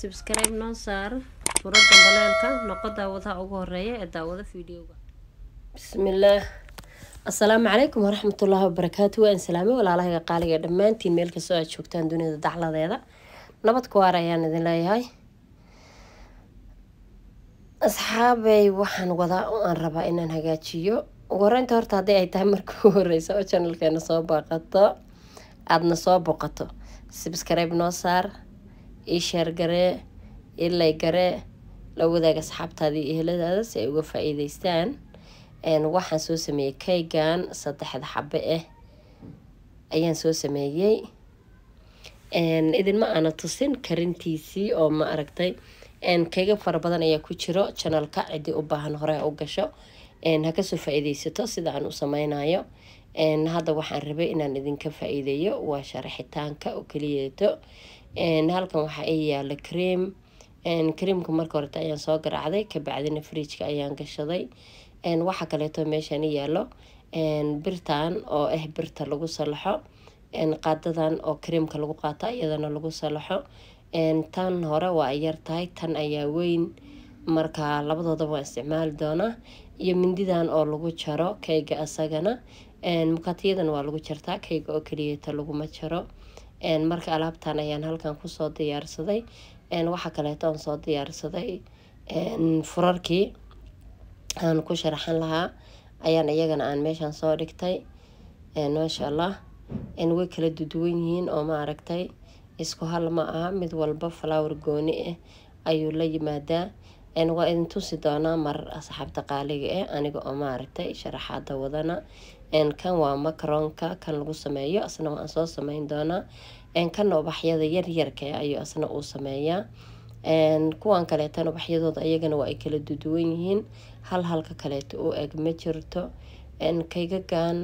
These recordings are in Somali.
subscribe noo saar furo gambaleelka noqo daawadaha ugu horeeya ee daawada fiidiyowga. bismillaah assalaamu calaykum waraxmatullaahi wabarakaatu. waan salaamay walaalahayga qaaliga dhammaantiin meel kastoo aad joogtaan dunida dacladeeda nabad ku waar ayaan idin leeyahay. asxaabay waxaan wadaa oo aan rabaa inaan hagaajiyo ugu horeynta horta haddii ay tahay markii ugu horeysa oo channelkeena soo booqato aadna soo booqato subscribe noo saar, ii share garee, ii like garee, la wadaaga asxaabtaadii iyo eheladaada si ay uga faa'iidaystaan. waxaan soo sameeyey keygan 3 xabbe ah ayaan soo sameeyey. idinma aana tusin karintiisii oo ma aragtay keyga fara badan ayaa ku jiro channelka cidii u baahan hore u gasho ha kasoo faa'iidaysato sida aan u sameynayo. hadda waxaan rabay inaan idinka faa'iideeyo waa sharaxitaanka oo kaliyeeto. halkan waxaa ii yaala cream. creamka marka hore ayaan soo garaacday kabacdina fridge-ka ayaan gashaday. waxa kaleeto meeshaan ii yaalo birtan oo ah birta lagu salaxo, qaadadan oo creamka lagu qaata iyadana lagu salaxo. tan hore waa yar tahay, tan ayaa weyn, marka labadooda waan isticmaali doonaa. iyo mindidan oo lagu jaro keyga asagana mukatiyadan waa lagu jartaa, keyga oo kaliyeeto laguma jaro. marka alaabtan ayaan halkan kusoo diyaarsaday. waxa kaleeto aan soo diyaarsaday furarkii aan ku sharaxan lahaa ayaan iyagana aan meeshan soo dhigtay. maasha allah way kala duwan yihiin oo ma aragtay isku hal ma aha, mid walba flower gooni ah ayuu la yimaadaa. waa idin tusi doonaa mar asxaabta qaaliga ah aniga oo ma aragtay sharaxaada wadana. kan waa makaroonka kan lagu sameeyo asna waan soo sameyn doonaa. kan ubaxyada yaryarka ayuu asna uu sameeyaa. kuwan kaleetana ubaxyadooda iyagana waa ay kala duwan yihiin, halka kaleeto oo eg ma jirto. keygagan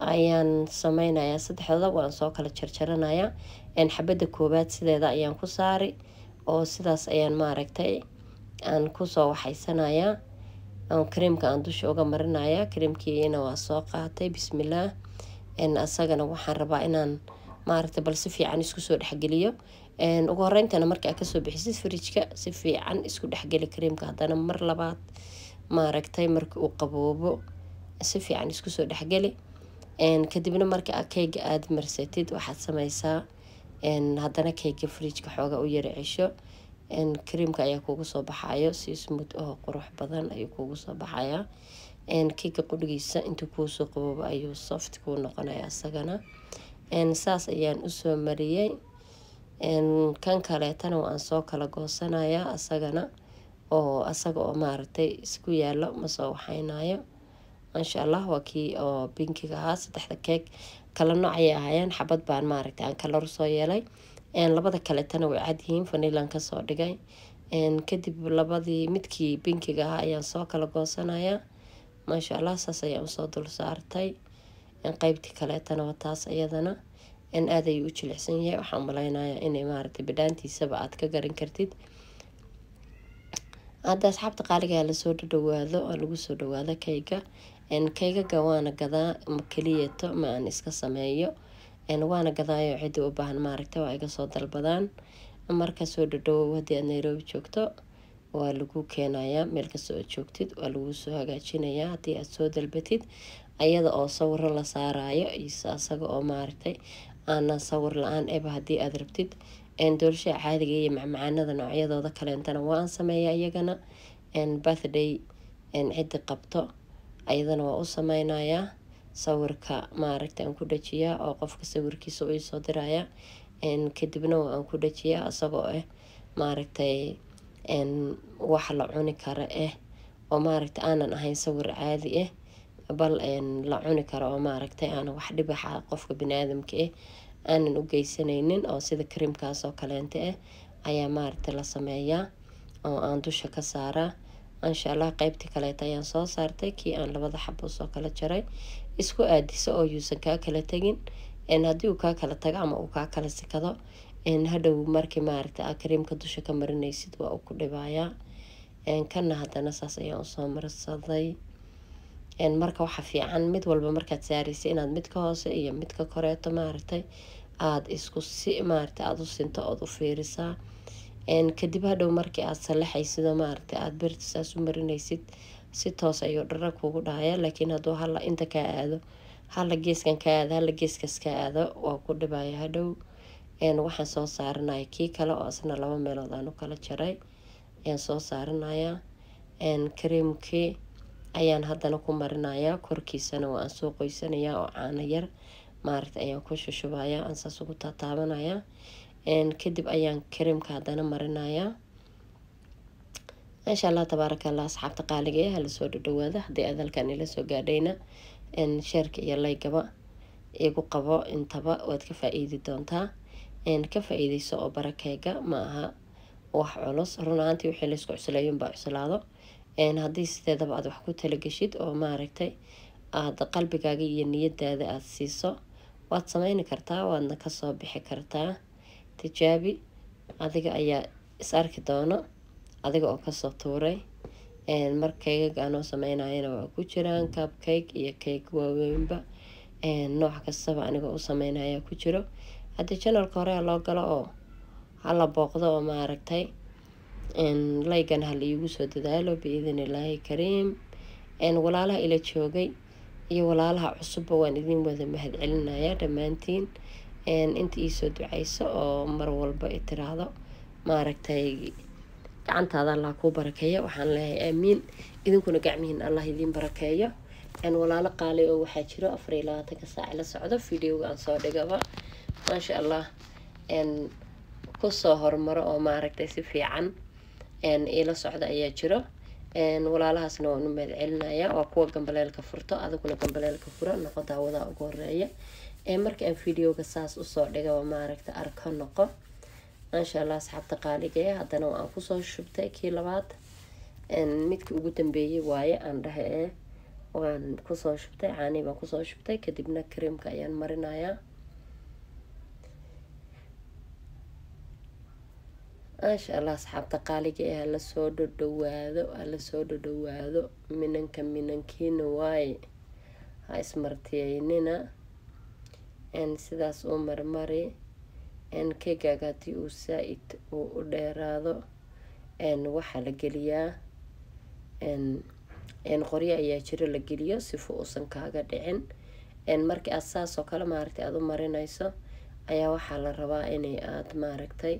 ayaan sameynayaa, saddexdooda waan soo kala jarjaranayaa. xabada koowaad sideeda ayaan ku saari oo sidaas ayaan maaragtay aan kusoo waxaysanayaa. creamka aan dusha uga marinayaa. creamkiina waa soo qaatay bismillaah. asagana waxaan rabaa inaan maaragtay bal si fiican isku soo dhexgeliyo. ugu horeyntana marka aad kasoo bixisid fridge-ka si fiican isku dhexgeli creamka, haddana mar labaad maaragtay marka uu qaboobo si fiican isku soo dhexgeli. kadibna marka aad keyga aad marsatid waxaad sameysaa haddana keyga fridge-ka xooga u yara cesho. creamka ayaa kugu soo baxayo si smooth oo qurux badan ayuu kugu soo baxayaa. keyga qudhigiisa intuu kuusoo qaboobo ayuu soft kuu noqonaya asagana. saas ayaan usoo mariyey. kan kaleetana waan soo kala goosanayaa asagana oo asaga oo maaragtay isku yaalo ma soo waxaynayo. maasha allah waa kii oo binkiga ahaa. 3 keeg kala nooc ayay ahaayeen, xabad baan maaragtay aan kala soo yeelay. labada kaleetana way cad yihiin, vanilan kasoo dhigay. kadib midkii binkiga ahaa ayaan soo kala goosanayaa. maasha allah saas ayaan usoo dul saartay. qeybtii kaleetana waa taas iyadana aad ayuu u jilicsan yahay. waxaan malaynayaa inay maaragtay bidhaantiisaba aad ka garan kartid. hadda asxaabta qaaliga lasoo dhawaado oo lagu soo dhawaado keyga. keygaga waana gadaa kaliyeeto ma aan iska sameeyo. waana gadaayo cidii u baahan maaragtay waa iga soo dalbadaan. marka soo dhadhawow haddii aad Nairobi joogto waa lagu keenayaa, meel kastoo aad joogtid waa lagu soo hagaajinayaa haddii aad soo dalbatid, ayada oo sawiro la saarayo asaga oo maaragtay aana sawir la-aan eba haddii aad rabtid. doolasha caadiga iyo macmacaanada noocyadooda kaleentana waan sameeyaa iyagana. birthday cidi qabto ayadana waa u sameynayaa. sawirka maaragtay aan ku dhajiyaa oo qofka sawirkiisa u soo diraya. kadibna waan ku dhajiyaa asagoo maaragtay wax la cuni karo oo maaragtay aanan ahayn sawir caadi bal la cuni karo oo maaragtay aanan wax dhibaxa qofka biniaadamka aanan u geysanaynin oo sida creamkaas oo kaleente ayaa maaragtay la sameeyaa oo aan dusha ka saaraa. insha allah qeybtii kaleeta ayaan soo saartay, kii aan 2 xabo soo kala jaray. isku aadiso oo yuusan kaa kala tagin. haddii uu kaa kala tago ama uu kaa kala sikado hadhow markii maaragtay aad creamka dusha ka marinaysid waa uu ku dhibayaa. kana haddana saas ayaan usoo marsaday. marka waxa fiican mid walba markaad saaraysa inaad midka hoose iyo midka koreeto maaragtay aad isku si maaragtay aad u sinto ood u fiirisaa. kadib hadhow markii aad salaxaysid oo maaragtay aad birta saas u marinaysid si toos ayuu dhara kugu dhahaya. laakiin hadduu hala inta kaa aado hala geeskan kaa aado hala geeskas kaa aado waa ku dhibaya hadhow. waxaan soo saaranaya kii kale oo asna 2 meelood aan u kala jaray ayaan soo saaranaya. kareemkii ayaan haddana ku marinaya korkiisana waan soo qoysanaya oo caano yar maaragtay ayaan ku shushubaya aan saas ugu taataabanaya. kadib ayaan kareemka haddana marinaya. insha allah tabaaraka allah asxaabta qaaliga ah hala soo dhawaada. haddii aad halkan ila soo gaadhayna sheerka iyo laygaba igu qabo intaba waad ka faa'iidi doontaa. ka faa'iideyso oo barakeyga ma aha wax culus run ahaantii wixii la isku cuslaayeen baa cuslaado. haddii sideedaba aad wax ku talagashid oo maaragtay aad qalbigaaga iyo niyadaada aad siiso waad sameyn kartaa waadna kasoo bixi kartaa. tijaabi adiga ayaa is arki doono adiga oo kasoo tuuray. markayga aanoo sameynayana waa ku jiraan cupcake iyo cake waaweynba nooc kastaba aniga u sameynaya ku jiro. haddii channelka hore loo galo oo hala booqdo oo maaragtay laygan hala iigu soo dadaalo biidnillaahi kariim. walaalaha ila joogay iyo walaalaha cusubba waan idin wada mahad celinaya dhammaantiin. inta iisoo ducayso oo mar walba i tiraahdo maaragtay gacantaada allah kuu barakeeyo waxaan leeyahay aamiin. idinkuna gacmihiin allah idin barakeeyo. walaalo qaali oo waxaa jiro 24 saac la socdo videoga aan soo dhigaba maasha allah kusoo hormaro oo maaragtay si fiican ila socda ayaa jiro. walaalahaasna waan u mahad celinaya waa kuwa gambaleelka furto adiguna gambaleelka fura noqo daawada ugu horeeya. marka aan videoga saas usoo dhigaba maaragtay arko noqo maasha allah asxaabta qaaliga ah. haddana waan kusoo shubtay kii labaad midka ugu dambeeyay waaye aan dhahe waan kusoo shubtay caani baan kusoo shubtay kadibna kareemka ayaan marinaya. maasha allah asxaabta qaaliga ah hala soo dhodhowaado minankiina waaye ha ismartiyeynina sidaas u marmari. keegaaga haddii uu saa-id uu u dheeraado waxaa la geliyaa qoryo ayaa jiro la geliyo sifu uusan kaaga dhicin. markii aad saas oo kale maaragtay aad u marinayso ayaa waxaa la rabaa inay aad maaragtay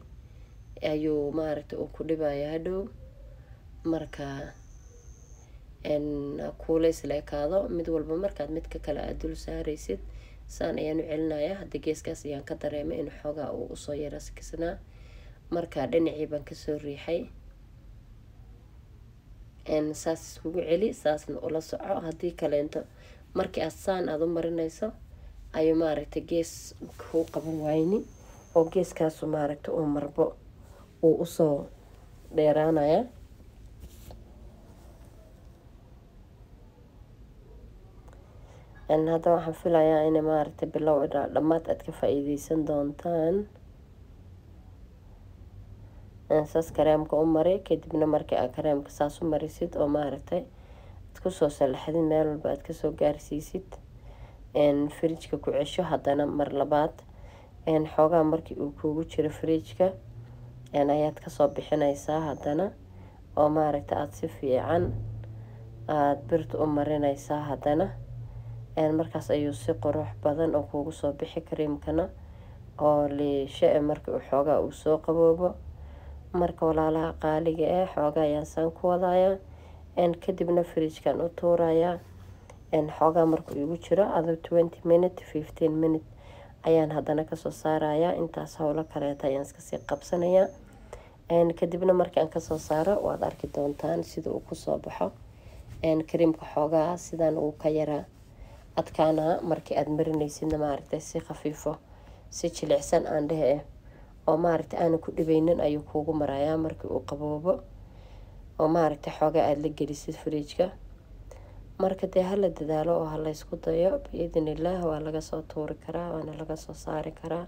ayuu maaragtay uu ku dhibaya hadhow marka kuulays la ekaado mid walba markaad midka kale aad dul saaraysid saan ayaan u celinaya. hadda geeskaas ayaan ka dareemay in xoogaa uu usoo yara sikisnaa marka dhinacii baan kasoo riixay. saas iskugu celi saasna ula soco. haddii kaleento markii aad saan aad u marinayso ayuu maaragtay gees kuu qaban wayni oo geeskaasu maaragtay uu marbo uu usoo dheeraanaya. hadda waxaan filayaa in maaragtay bilow ilaa dhammaad aad ka faa'iideysan doontaan. saas kareemka u mari kadibna markii aad kareemka saas u marisid oo maaragtay aad kusoo salaxdid meel walba aad kasoo gaarsiisid fridjka ku cesho. haddana mar labaad xoogaa markii uu kuugu jiro fridjka ayaad kasoo bixinaysaa haddana oo maaragtay aad si fiican aad birta u marinaysaa. haddana markaas ayuu si qurux badan oo kuugu soo bixi kareemkana oo liishe markii uu xoogaa uu soo qaboobo. marka walaalaha qaaliga ah xoogaa ayaan saan ku wadaya kadibna fridjkan u tuuraya. xoogaa markuu igu jiro aduu 20 minute 15 minute ayaan haddana kasoo saaraya. intaas howlo kaleeta ayaan iskasii qabsanaya. kadibna markii aan kasoo saaro waad arki doontaan sida uu kusoo baxo. kareemka xoogaa sidaan uu ka yaraa adkaana markii aad marinaysidna maaragtay si khafiifo si jilicsan aan dhehe oo maaragtay aanu ku dhibeynin ayuu kuugu marayaa markii uu qaboobo oo maaragtay xoogaa aad la gelisid fridjka. marka dee hala dadaalo oo hala isku dayo biidnillaah waa laga soo tuuri karaa waana laga soo saari karaa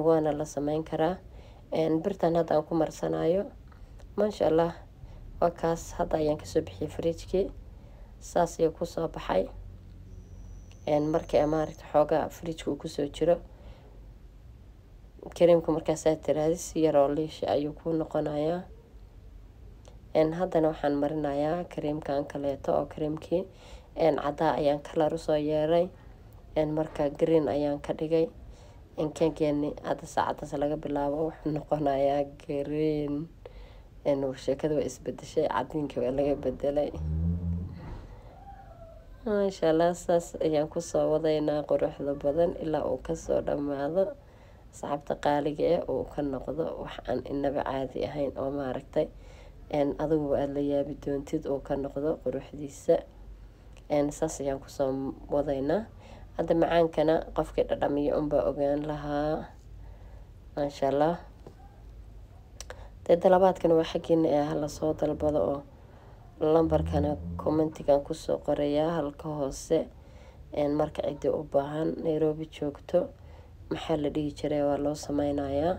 waana la sameyn karaa. birtan hadda aan ku marsanayo maasha allah waa kaas hadda ayaan kasoo bixiyay fridjkii saas ayuu kusoo baxay. markii maaragtay xoogaa fridjka uu kusoo jiro kareemka markaasaa tiraahdi si yaroo liisha ayuu ku noqonayaa. haddana waxaan marinayaa kareemkan kaleeto oo kareemkii cadaa ayaan kalar usoo yeeray marka green ayaan ka dhigay. keegeenni hadda saacadaas laga bilaabo wuxuu noqonayaa green. sheekada waa isbedeshay, cadiinka waa laga bedelay. maasha allah, saas ayaan kusoo wadaynaa quruxda badan ilaa uu kasoo dhammaado. asxaabta qaaliga uu ka noqdo wax aan inaba caadi ahayn oo maaragtay adigu aada la yaabi doontid uu ka noqdo quruxdiisa. saas ayaan kusoo wadaynaa. hadda macaankana qofkii dhadhamiyo unbaa ogaan lahaa. maasha allah. dalabaadkana waa xaggiina hala soo dalbado oo lambarkana commentigan kusoo qorayaa halka hoose. marka cidii u baahan Nairobi joogto maxaa la dhihi jiray waa loo sameynayaa,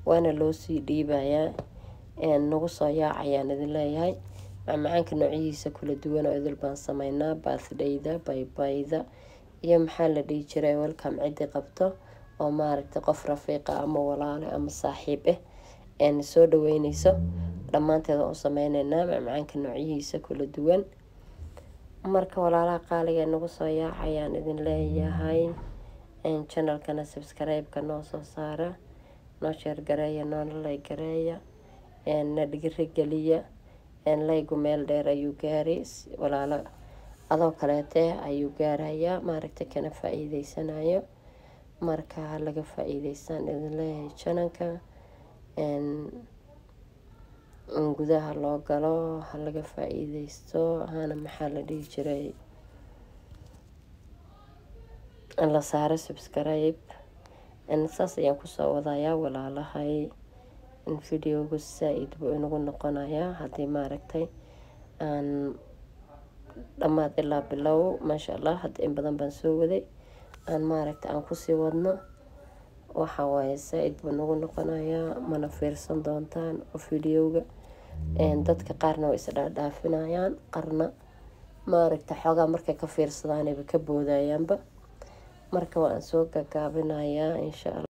waana loo sii dhiibayaa. nagu soo yaacayaan idin leeyahay. macmacaanka noocyihiisa kala duwan oo idil baan sameynaa, birthdayda, baybayda iyo maxaa la dhihi jiray welcome cidii qabto oo maaragtay qof rafiiqa ama walaale ama saaxiib soo dhaweyneyso. dhammaanteeda u sameyneynaa macmacaanka noocyihiisa kala duwan. marka walaalaha qaaliga nagu soo yaacayaan idin leeyahay. channelkana subscribe-ka noo soo saara, noo share gareeya, noona like gareeya, na dhiirigeliya. laygu meel dheer ayuu gaaray, walaalo adoo kaleete ayuu gaarayaa maaragtay kana faa'iideysanayo. marka laga faa'iideystaan idin leeyahay channelka. gudaha loo galo ha laga faa'iideysto. hana maxaa la dhihi jiray la saaro subscribe. saas ayaan kusoo wadayaa walaalahay. videogu saa-id buu inagu noqonayaa haddii maaragtay aan dhammaad ilaa bilow. maasha allah, hadda in badan baan soo waday aan maaragtay aan kusii wadno. waxa waaye saa-id buu nagu noqonayaa, mana fiirsan doontaan oo videoga. dadka qaarna way isdhaadhaafinayaan, qarna maaragtay xoogaa markay ka fiirsadaanayba ka boodayaanba. marka waan soo gagaabinayaa insha allah.